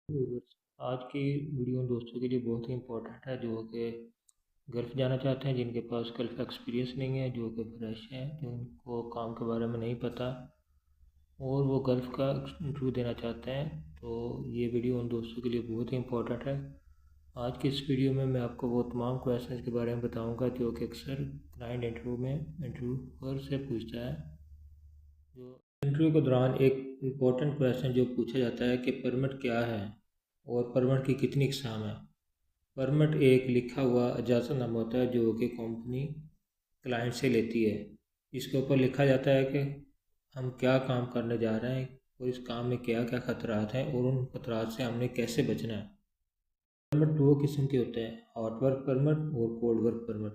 Viewers, आज की video उन दोस्तों के लिए बहुत ही इम्पोर्टेंट है जो कि गल्फ़ जाना चाहते हैं, जिनके पास गल्फ़ एक्सपीरियंस नहीं है, जो कि फ्रेश हैं, जिनको काम के बारे में नहीं पता और वो गल्फ़ का इंटरव्यू देना चाहते हैं। तो ये वीडियो उन दोस्तों के लिए बहुत ही इम्पोर्टेंट है। आज की इस वीडियो में मैं आपको वो तमाम क्वेश्चंस के बारे में बताऊंगा जो कि अक्सर क्लाइंट इंटरव्यू में इंटरव्यूअर से पूछता है। जो इंटरव्यू के दौरान एक इम्पोर्टेंट क्वेश्चन जो पूछा जाता है कि परमिट क्या है और परमिट की कितनी इकसाम है। परमिट एक लिखा हुआ इजाज़तनामा होता है जो कि कंपनी क्लाइंट से लेती है। इसके ऊपर लिखा जाता है कि हम क्या काम करने जा रहे हैं और इस काम में क्या क्या खतरात हैं और उन खतरात से हमने कैसे बचना है। परमिट दो किस्म के होते हैं, हॉट वर्क परमिट और cold work permit.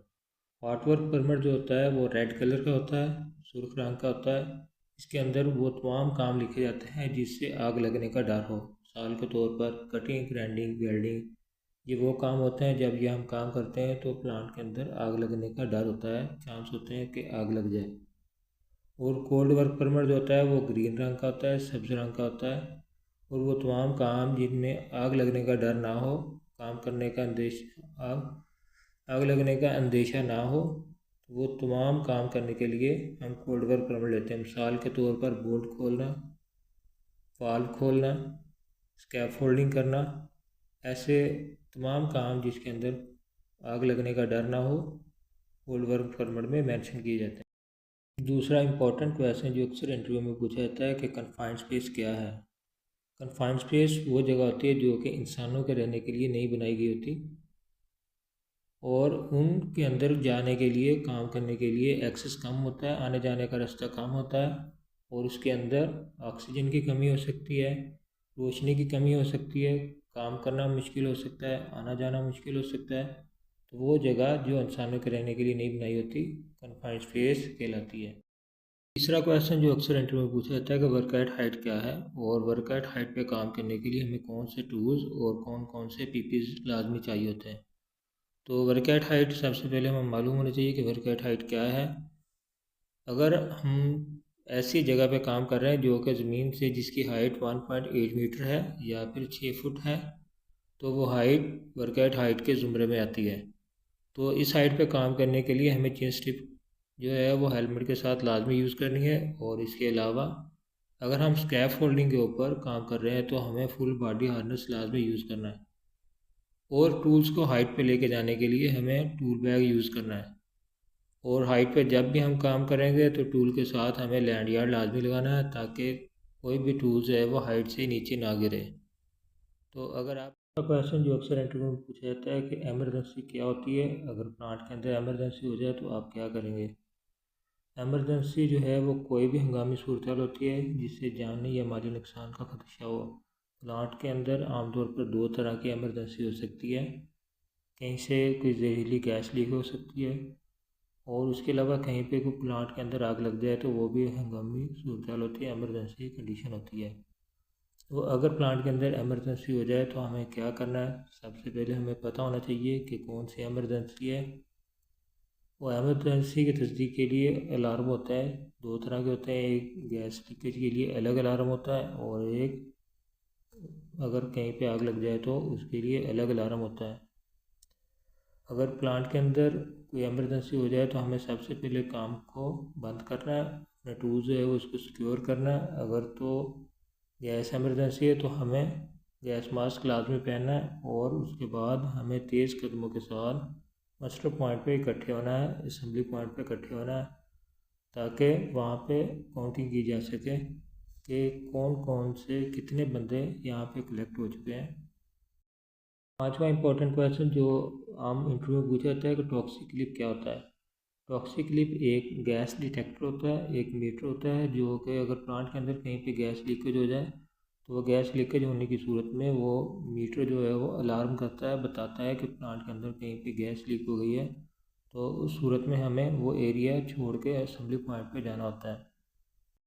Hot work permit जो होता है वो रेड कलर का होता है, सुर्ख रंग का होता है। इसके अंदर वो तमाम काम लिखे जाते हैं जिससे आग लगने का डर हो। मिसाल के तौर पर कटिंग, ग्राइंडिंग, वेल्डिंग, ये वो काम होते हैं जब ये हम काम करते हैं तो प्लांट के अंदर आग लगने का डर होता है, चांस होते हैं कि आग लग जाए। और कोल्ड वर्क परमिट जो होता है वो ग्रीन रंग का होता है, सब्ज रंग का होता है और वो तमाम काम जिनमें आग लगने का डर ना हो, काम करने का आग लगने का अंदेशा ना हो, तो वो तमाम काम करने के लिए हम कोल्ड वर्क परमिट लेते हैं। मिसाल के तौर पर बोल्ट खोलना, वाल्व खोलना, स्कैफोल्डिंग करना, ऐसे तमाम काम जिसके अंदर आग लगने का डर ना हो, कोल्ड वर्क परमिट में मेंशन किए जाते हैं। दूसरा इंपॉर्टेंट क्वेश्चन जो अक्सर इंटरव्यू में पूछा जाता है कि कन्फाइंड स्पेस क्या है। कन्फाइंड स्पेस वो जगह होती है जो कि इंसानों के रहने के लिए नहीं बनाई गई होती और उनके अंदर जाने के लिए, काम करने के लिए एक्सेस कम होता है, आने जाने का रास्ता कम होता है और उसके अंदर ऑक्सीजन की कमी हो सकती है, रोशनी की कमी हो सकती है, काम करना मुश्किल हो सकता है, आना जाना मुश्किल हो सकता है। तो वो जगह जो इंसानों के रहने के लिए नहीं बनाई होती, कन्फाइंड स्पेस कहलाती है। तीसरा क्वेश्चन जो अक्सर इंटरव्यू में पूछा जाता है कि वर्क एट हाइट क्या है और वर्क एट हाइट पे काम करने के लिए हमें कौन से टूल्स और कौन कौन से पीपीज लाजमी चाहिए होते हैं। तो वर्क एट हाइट सबसे पहले हमें मालूम होना चाहिए कि वर्क एट हाइट क्या है। अगर हम ऐसी जगह पे काम कर रहे हैं जो कि ज़मीन से जिसकी हाइट 1.8 मीटर है या फिर 6 फुट है, तो वो हाइट वर्क एट हाइट के ज़ुमरे में आती है। तो इस हाइट पे काम करने के लिए हमें चेन स्ट्रिप जो है वो हेलमेट के साथ लाजमी यूज़ करनी है और इसके अलावा अगर हम स्कैफ फोल्डिंग के ऊपर काम कर रहे हैं तो हमें फुल बॉडी हार्नेस लाजमी यूज़ करना है और टूल्स को हाइट पे लेके जाने के लिए हमें टूल बैग यूज़ करना है। और हाइट पे जब भी हम काम करेंगे तो टूल के साथ हमें लैंड यार्ड लाजमी लगाना है ताकि कोई भी टूल्स है वो हाइट से नीचे ना गिरे। तो अगर आपका क्वेश्चन जो अक्सर इंटरव्यू में पूछा जाता है कि एमरजेंसी क्या होती है, अगर प्लांट के अंदर एमरजेंसी हो जाए तो आप क्या करेंगे। एमरजेंसी जो है वो कोई भी हंगामी सूरत होती है जिससे जानी या माली नुकसान का खदशा हो। प्लांट के अंदर आमतौर पर दो तरह की एमरजेंसी हो सकती है। कहीं से कोई जहरीली गैस लीक हो सकती है और उसके अलावा कहीं पे कोई प्लांट के अंदर आग लग जाए तो वो भी हंगामी सूरत होती है, एमरजेंसी कंडीशन होती है। तो अगर प्लांट के अंदर एमरजेंसी हो जाए तो हमें क्या करना है। सबसे पहले हमें पता होना चाहिए कि कौन सी एमरजेंसी है। वो एमरजेंसी की तस्दीक के लिए अलार्म होता है, दो तरह के होते हैं, एक गैस लीकेज के लिए अलग अलार्म होता है और एक अगर कहीं पे आग लग जाए तो उसके लिए अलग अलार्म होता है। अगर प्लांट के अंदर कोई एमरजेंसी हो जाए तो हमें सबसे पहले काम को बंद करना है, अपने टूल जो है वो उसको सिक्योर करना है। अगर तो गैस एमरजेंसी है तो हमें गैस मास्क लाजमी पहनना है और उसके बाद हमें तेज़ कदमों के साथ मस्टर पॉइंट पे इकट्ठे होना है, असम्बली पॉइंट पे इकट्ठे होना है ताकि वहाँ पे काउंटिंग की जा सके कि कौन कौन से कितने बंदे यहाँ पे कलेक्ट हो चुके हैं। पांचवा इंपॉर्टेंट क्वेश्चन जो आम इंटरव्यू में पूछा जाता है कि टॉक्सिक लिप क्या होता है। टॉक्सिक लिप एक गैस डिटेक्टर होता है, एक मीटर होता है जो कि अगर प्लांट के अंदर कहीं पे गैस लीकेज हो जाए तो वो गैस लीकेज होने की सूरत में वो मीटर जो है वो अलार्म करता है, बताता है कि प्लांट के अंदर कहीं पे गैस लीक हो गई है। तो उस सूरत में हमें वो एरिया छोड़ के असेंबली पॉइंट पे जाना होता है।